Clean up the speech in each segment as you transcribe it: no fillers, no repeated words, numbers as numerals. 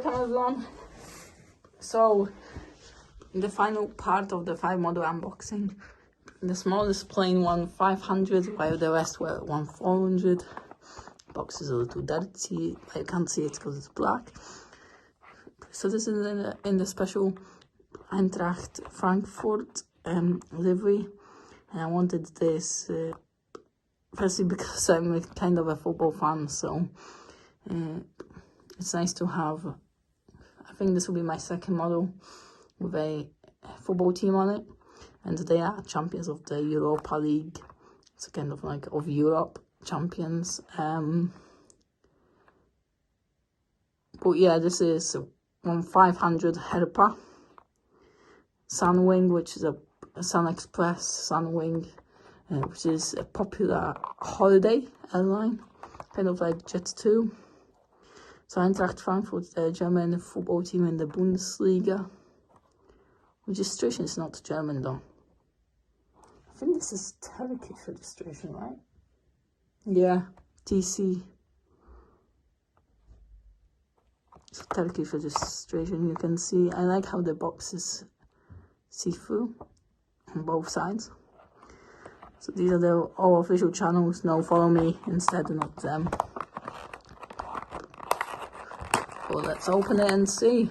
welcome everyone. So, the final part of the 5 model unboxing. The smallest plain one 500, while the rest were 400. Box is a little dirty, but you can't see it because it's black. So this is in the special Eintracht Frankfurt livery, and I wanted this firstly because I'm kind of a football fan, so it's nice to have. I think this will be my second model with a football team on it, and they are champions of the Europa League. It's kind of like of Europe champions. But yeah, this is 500 Herpa Sunwing, which is a Sun Express Sunwing, which is a popular holiday airline, kind of like Jet2. So Eintracht Frankfurt, the German football team in the Bundesliga. Registration is not German though. I think this is Turkish registration, right? Yeah, TC. It's Turkish registration. You can see, I like how the box is see-through on both sides. So these are the all official channels. Now follow me instead, not them. Well, let's open it and see.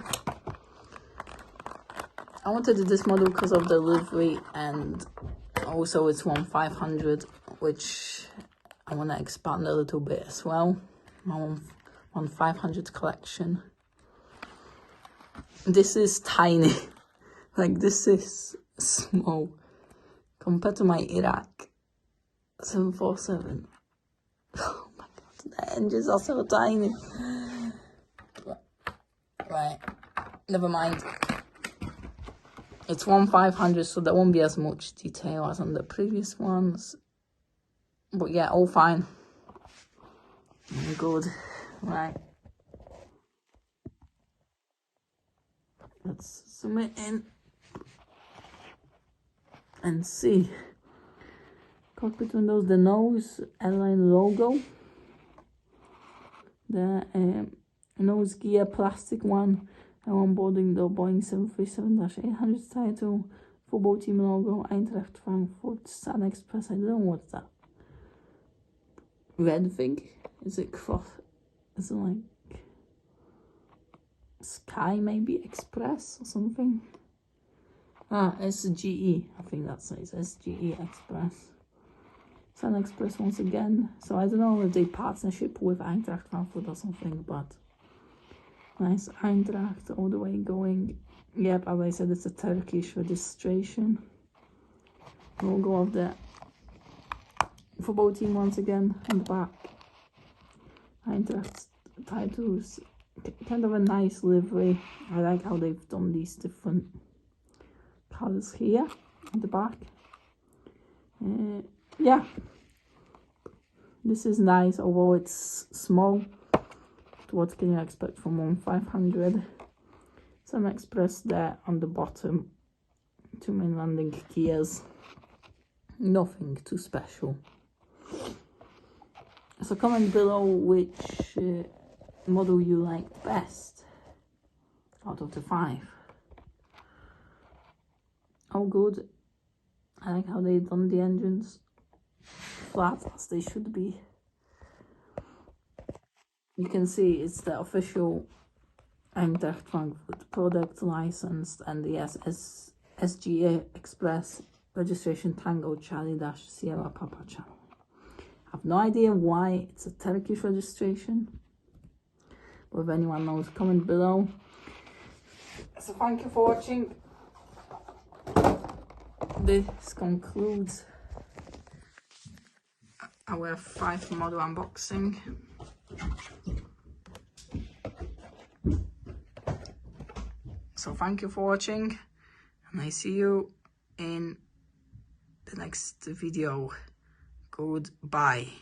I wanted this model because of the livery, and also it's 500, which I want to expand a little bit as well. My 500 collection. This is tiny. Like, this is small compared to my Iraq 747. Oh my god, the engines are so tiny. Right, never mind. It's 500, so there won't be as much detail as on the previous ones. But yeah, all fine. Good. Right. Let's zoom it in and see. Cockpit windows, the nose, airline logo. The nose gear plastic one, and onboarding the Boeing 737-800 title, football team logo, Eintracht Frankfurt, Sun Express. I don't know what's that. Red thing? Is it cross? Is it like Sky maybe Express or something? Ah, SGE. I think that says SGE Express. Sun Express once again. So I don't know if they partnership with Eintracht Frankfurt or something, but nice Eintracht all the way going. Yep, as I said, it's a Turkish registration. Logo of the football team once again on the back. Eintracht titles, kind of a nice livery. I like how they've done these different colors here on the back. Yeah, this is nice, although it's small. What can you expect from 500? Some Express there on the bottom. 2 main landing gears. Nothing too special. So comment below which model you like best out of the 5. All good. I like how they've done the engines flat as they should be. You can see it's the official Eintracht Frankfurt product licensed, and the SGA Express registration Tango Charlie Dash Sierra Papa Channel. I have no idea why it's a Turkish registration, but if anyone knows, comment below. So thank you for watching. This concludes our 5 model unboxing. So thank you for watching, and I see you in the next video. Goodbye.